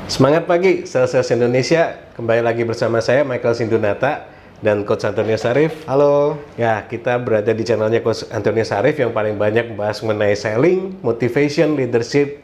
Semangat pagi, Sales Indonesia. Kembali lagi bersama saya, Michael Sindunata dan Coach Antonio Sarif. Halo. Ya, kita berada di channelnya Coach Antonio Sarif yang paling banyak membahas mengenai selling, motivation, leadership,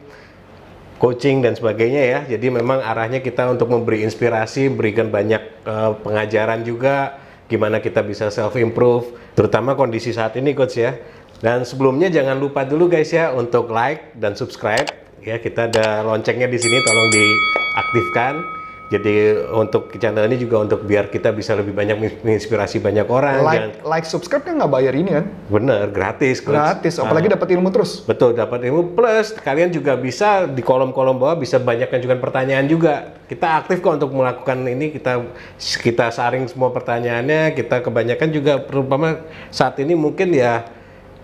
coaching, dan sebagainya ya. Jadi memang arahnya kita untuk memberi inspirasi, berikan banyak pengajaran juga, gimana kita bisa self-improve, terutama kondisi saat ini Coach ya. Dan sebelumnya jangan lupa dulu guys ya, untuk like dan subscribe. Ya, kita ada loncengnya di sini, tolong diaktifkan. Jadi untuk channel ini juga untuk biar kita bisa lebih banyak menginspirasi banyak orang. Like, subscribe kan nggak bayar ini kan? Bener, gratis. Coach. Gratis, apalagi dapat ilmu terus. Betul, dapat ilmu plus kalian juga bisa di kolom-kolom bawah bisa banyak ajukan pertanyaan juga. Kita aktif kok untuk melakukan ini, kita saring semua pertanyaannya. Kita kebanyakan juga terutama saat ini mungkin ya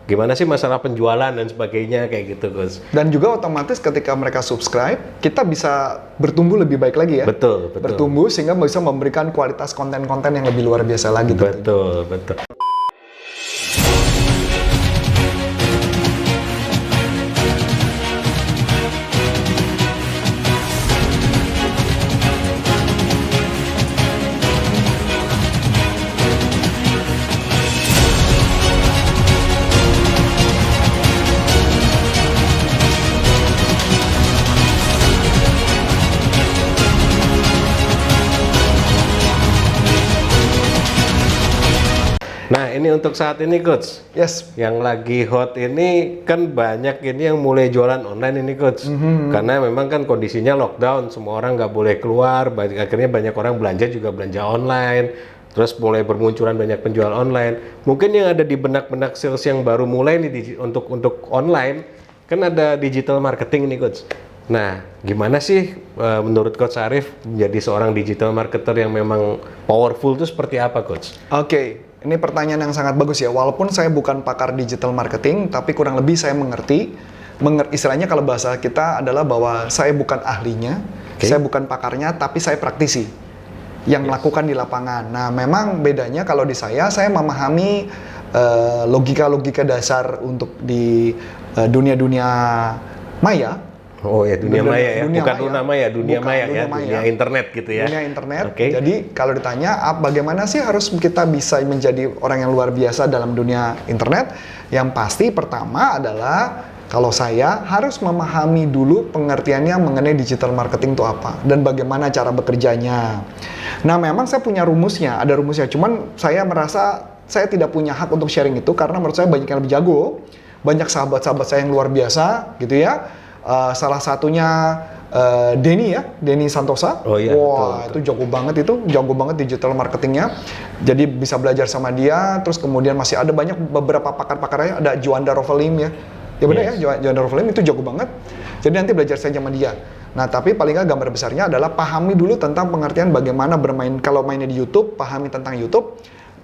gimana sih masalah penjualan dan sebagainya kayak gitu, Gus. Dan juga otomatis ketika mereka subscribe, kita bisa bertumbuh lebih baik lagi ya. Betul. Bertumbuh sehingga bisa memberikan kualitas konten-konten yang lebih luar biasa lagi. Betul. Nah, ini untuk saat ini, Coach. Yes. Yang lagi hot ini kan banyak ini yang mulai jualan online ini, Coach. Karena memang kan kondisinya lockdown, semua orang nggak boleh keluar, akhirnya banyak orang belanja juga belanja online. Terus mulai bermunculan banyak penjual online. Mungkin yang ada di benak-benak sales yang baru mulai nih untuk online, kan ada digital marketing nih, Coach. Nah, gimana sih menurut Coach Sarif menjadi seorang digital marketer yang memang powerful itu seperti apa, Coach? Oke. Ini pertanyaan yang sangat bagus ya. Walaupun saya bukan pakar digital marketing, tapi kurang lebih saya mengerti. Istilahnya kalau bahasa kita adalah bahwa saya bukan ahlinya, saya bukan pakarnya, tapi saya praktisi yang melakukan di lapangan. Nah, memang bedanya kalau di saya memahami logika-logika dasar untuk di dunia-dunia maya. Oh ya, dunia maya ya, bukan dunia maya, dunia maya ya, dunia internet gitu ya. Dunia internet. Jadi kalau ditanya bagaimana sih harus kita bisa menjadi orang yang luar biasa dalam dunia internet? Yang pasti pertama adalah kalau saya harus memahami dulu pengertiannya mengenai digital marketing itu apa dan bagaimana cara bekerjanya. Nah, memang saya punya rumusnya, ada rumusnya. Cuman saya merasa saya tidak punya hak untuk sharing itu karena menurut saya banyak yang lebih jago, banyak sahabat-sahabat saya yang luar biasa, gitu ya. Salah satunya Denny Santosa. Oh iya, wah, betul. itu jago banget digital marketingnya. Jadi bisa belajar sama dia. Terus kemudian masih ada banyak beberapa pakar-pakarnya. Ada Juanda Rovelim ya. Ya benar ya, Juanda Rovelim itu jago banget. Jadi nanti belajar saja sama dia. Nah, tapi paling nggak gambar besarnya adalah pahami dulu tentang pengertian bagaimana bermain. Kalau mainnya di YouTube, pahami tentang YouTube,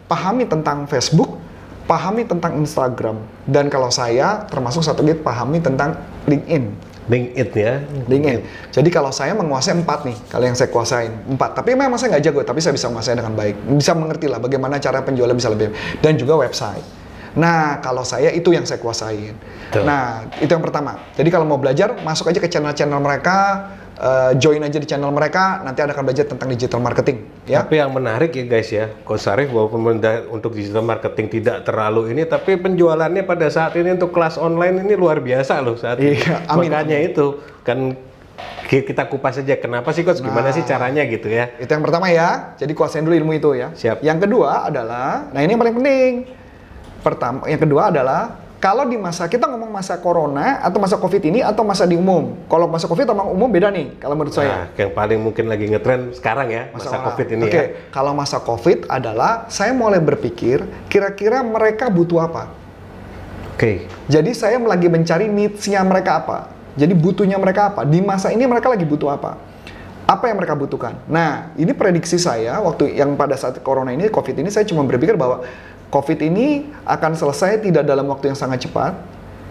pahami tentang Facebook, pahami tentang Instagram. Dan kalau saya termasuk satu lagi pahami tentang LinkedIn. LinkedIn. Jadi kalau saya menguasai 4 nih, kalau yang saya kuasain 4. Tapi memang saya nggak jago, tapi saya bisa menguasai dengan baik. Bisa mengerti lah bagaimana cara penjualan bisa lebih. Dan juga website. Nah, kalau saya itu yang saya kuasain. Tuh. Nah, itu yang pertama. Jadi kalau mau belajar, masuk aja ke channel-channel mereka, join aja di channel mereka, nanti akan belajar tentang digital marketing. Ya. Tapi yang menarik ya guys ya, Coach Sarif walaupun untuk digital marketing tidak terlalu ini, tapi penjualannya pada saat ini untuk kelas online ini luar biasa loh saat ini. Amin. Makanya itu kan kita kupas saja kenapa sih Coach, gimana sih caranya gitu ya. Itu yang pertama ya, jadi kuasain dulu ilmu itu ya. Siap. Yang kedua adalah, nah ini yang paling penting. Yang kedua adalah kalau di masa kita ngomong masa corona atau masa covid ini atau masa di umum. Kalau masa covid sama umum beda nih kalau menurut saya. Yang paling mungkin lagi ngetren sekarang ya masa covid ini ya. Kalau masa covid adalah saya mulai berpikir kira-kira mereka butuh apa. Jadi saya lagi mencari needs-nya mereka apa. Jadi butuhnya mereka apa. Di masa ini mereka lagi butuh apa. Apa yang mereka butuhkan. Nah, ini prediksi saya waktu yang pada saat corona ini, covid ini, saya cuma berpikir bahwa COVID ini akan selesai tidak dalam waktu yang sangat cepat.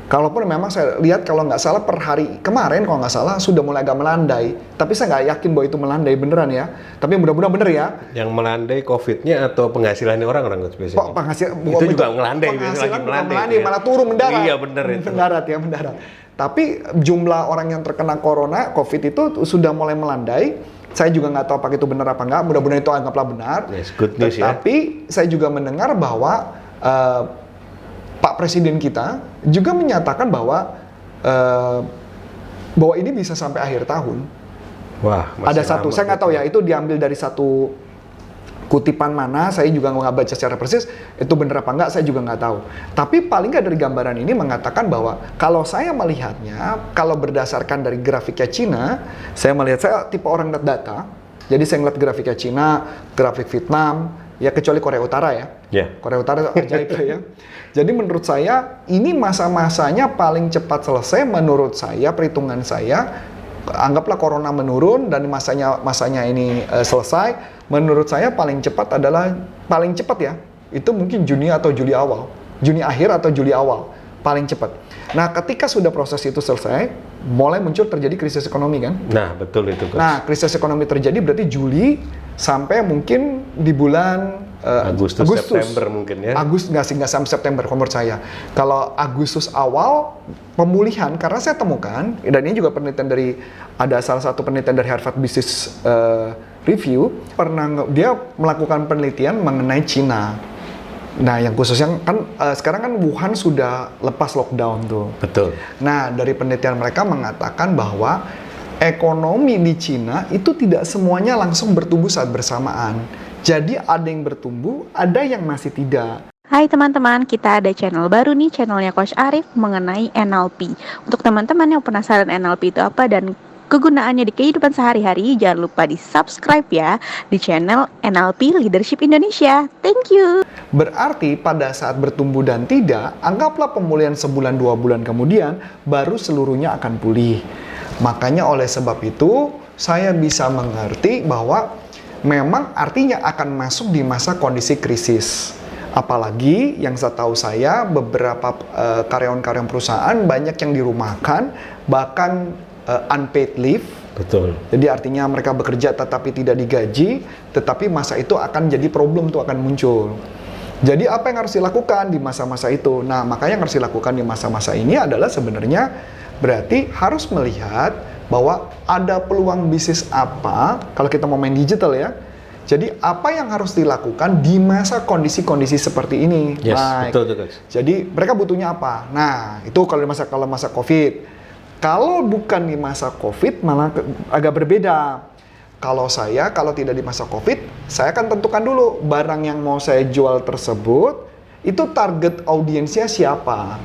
Kalaupun memang saya lihat kalau nggak salah per hari kemarin kalau nggak salah sudah mulai agak melandai. Tapi saya nggak yakin bahwa itu melandai beneran ya. Tapi mudah-mudahan bener ya. Yang melandai COVID-nya atau penghasilannya orang-orang biasanya? Penghasilan itu juga melandai. Penghasilan lagi melandai ya. Malah turun mendarat. Iya bener itu. Mendarat. Tapi jumlah orang yang terkena COVID itu sudah mulai melandai. Saya juga nggak tahu apakah itu benar apa nggak. Mudah-mudahan itu anggaplah benar. Yes, good news ya. Tapi saya juga mendengar bahwa Pak Presiden kita juga menyatakan bahwa ini bisa sampai akhir tahun. Wah, Ada satu, saya nggak tahu ya, itu diambil dari satu kutipan mana, saya juga nggak baca secara persis, itu benar apa nggak, saya juga nggak tahu. Tapi paling nggak dari gambaran ini mengatakan bahwa kalau saya melihatnya, kalau berdasarkan dari grafiknya Cina, saya tipe orang lihat data, jadi saya ngeliat grafiknya Cina, grafik Vietnam, ya kecuali Korea Utara ya. Yeah. Korea Utara ajaib ya. Jadi menurut saya, ini masa-masanya paling cepat selesai menurut saya, perhitungan saya, anggaplah corona menurun dan masanya ini selesai. Menurut saya paling cepat ya, itu mungkin Juni atau Juli awal, Juni akhir atau Juli awal, paling cepat. Nah, ketika sudah proses itu selesai, mulai muncul terjadi krisis ekonomi kan? Nah, betul itu, Coach. Nah, krisis ekonomi terjadi berarti Juli sampai mungkin di bulan Agustus, September mungkin ya. Nggak sampai September menurut saya. Kalau Agustus awal pemulihan, karena saya temukan, dan ini juga penelitian ada salah satu penelitian dari Harvard Business Review, dia melakukan penelitian mengenai Cina. Nah, yang khususnya kan sekarang kan Wuhan sudah lepas lockdown tuh. Betul. Nah, dari penelitian mereka mengatakan bahwa ekonomi di Cina itu tidak semuanya langsung bertumbuh saat bersamaan. Jadi ada yang bertumbuh, ada yang masih tidak. Hai teman-teman, kita ada channel baru nih, channelnya Coach Arif mengenai NLP. Untuk teman-teman yang penasaran NLP itu apa dan kegunaannya di kehidupan sehari-hari, jangan lupa di subscribe ya di channel NLP Leadership Indonesia. Thank you. Berarti pada saat bertumbuh dan tidak, anggaplah pemulihan sebulan 2 bulan kemudian, baru seluruhnya akan pulih. Makanya oleh sebab itu, saya bisa mengerti bahwa memang artinya akan masuk di masa kondisi krisis. Apalagi yang saya tahu saya, beberapa karyawan-karyawan perusahaan banyak yang dirumahkan, bahkan unpaid leave. Betul. Jadi artinya mereka bekerja tetapi tidak digaji, tetapi masa itu akan jadi problem tuh akan muncul. Jadi apa yang harus dilakukan di masa-masa itu? Nah, makanya yang harus dilakukan di masa-masa ini adalah sebenarnya berarti harus melihat bahwa ada peluang bisnis apa, kalau kita mau main digital ya. Jadi apa yang harus dilakukan di masa kondisi-kondisi seperti ini? Yes, betul, Coach. Jadi mereka butuhnya apa? Nah, itu kalau masa COVID. Kalau bukan di masa COVID malah agak berbeda. Kalau tidak di masa COVID, saya akan tentukan dulu barang yang mau saya jual tersebut, itu target audiensnya siapa?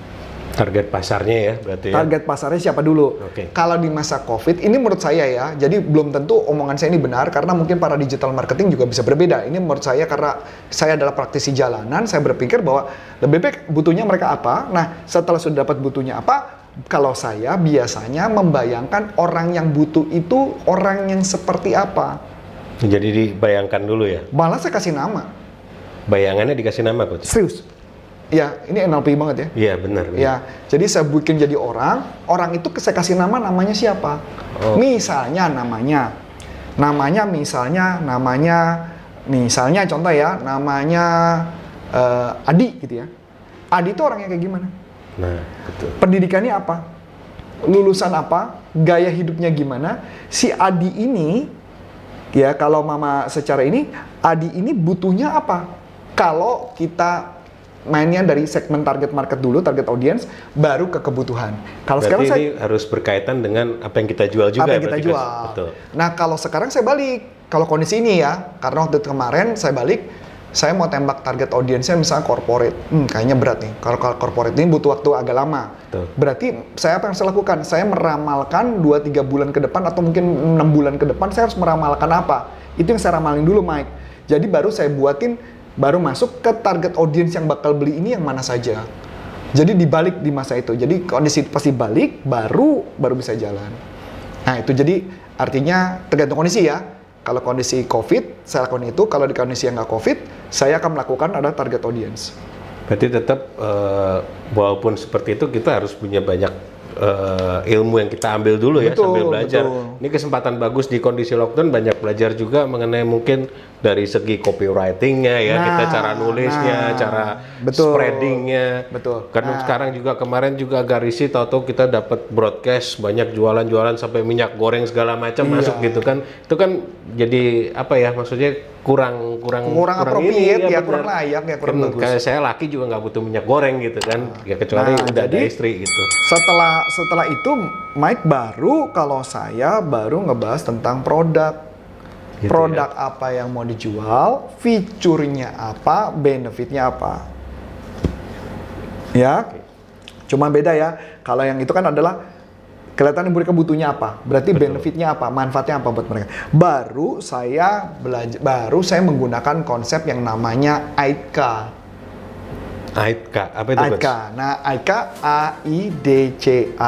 Target pasarnya ya berarti ya? Target pasarnya siapa dulu? Okay. Kalau di masa COVID, ini menurut saya ya, jadi belum tentu omongan saya ini benar, karena mungkin para digital marketing juga bisa berbeda. Ini menurut saya karena saya adalah praktisi jalanan, saya berpikir bahwa lebih baik butuhnya mereka apa. Nah, setelah sudah dapat butuhnya apa, kalau saya biasanya membayangkan orang yang butuh itu orang yang seperti apa. Jadi dibayangkan dulu ya? Malah saya kasih nama. Bayangannya dikasih nama, Coach? Serius. Ya, ini NLP banget ya. Iya, benar. Ya, jadi saya bikin jadi orang itu saya kasih namanya siapa. Oh. Misalnya namanya contoh ya, namanya Adi gitu ya. Adi itu orangnya kayak gimana? Nah, betul. Pendidikannya apa? Lulusan apa? Gaya hidupnya gimana? Si Adi ini, ya kalau mama secara ini, Adi ini butuhnya apa? Kalau kita mainnya dari segmen target market dulu, target audience, baru ke kebutuhan. Kalau berarti sekarang ini harus berkaitan dengan apa yang kita jual juga. apa yang kita berarti, jual. Coach? Betul. Nah, kalau sekarang saya balik. Kalau kondisi ini ya, karena waktu kemarin saya balik, saya mau tembak target audiensnya misalnya corporate. Kayaknya berat nih. Kalau corporate ini butuh waktu agak lama. Betul. Berarti saya apa yang saya lakukan? Saya meramalkan 2-3 bulan ke depan atau mungkin 6 bulan ke depan saya harus meramalkan apa? Itu yang saya ramalin dulu, Mike. Jadi baru saya baru masuk ke target audience yang bakal beli ini yang mana saja. Jadi dibalik di masa itu. Jadi kondisi pasti balik, baru bisa jalan. Nah itu jadi artinya tergantung kondisi ya. Kalau kondisi COVID, saya lakukan itu. Kalau di kondisi yang nggak COVID, saya akan melakukan ada target audience. Berarti tetap walaupun seperti itu kita harus punya banyak ilmu yang kita ambil dulu ya, Betul, sambil belajar. betul. Ini kesempatan bagus di kondisi lockdown, banyak belajar juga mengenai mungkin dari segi copywritingnya ya, kita cara nulisnya, cara betul. spreadingnya. Betul. Karena sekarang juga kemarin juga agak risih, tahu-tahu kita dapat broadcast banyak jualan-jualan sampai minyak goreng segala macam masuk gitu kan. Itu kan jadi apa ya, maksudnya kurang appropriate ya, benar. kurang layak ya, kurang Kan bagus. kayak saya laki juga nggak butuh minyak goreng gitu kan, ya kecuali Nah, udah ada jadi istri gitu. Setelah itu Mike baru, kalau saya baru ngebahas tentang produk. Gitu Produk apa yang mau dijual, fiturnya apa, benefitnya apa. Ya. Cuma beda ya. Kalau yang itu kan adalah kelihatan mereka butuhnya apa. Berarti benefitnya apa, manfaatnya apa buat mereka. Baru saya menggunakan konsep yang namanya AIDCA. AIDCA, apa itu? AIDCA. Nah, AIDCA, AIDCA.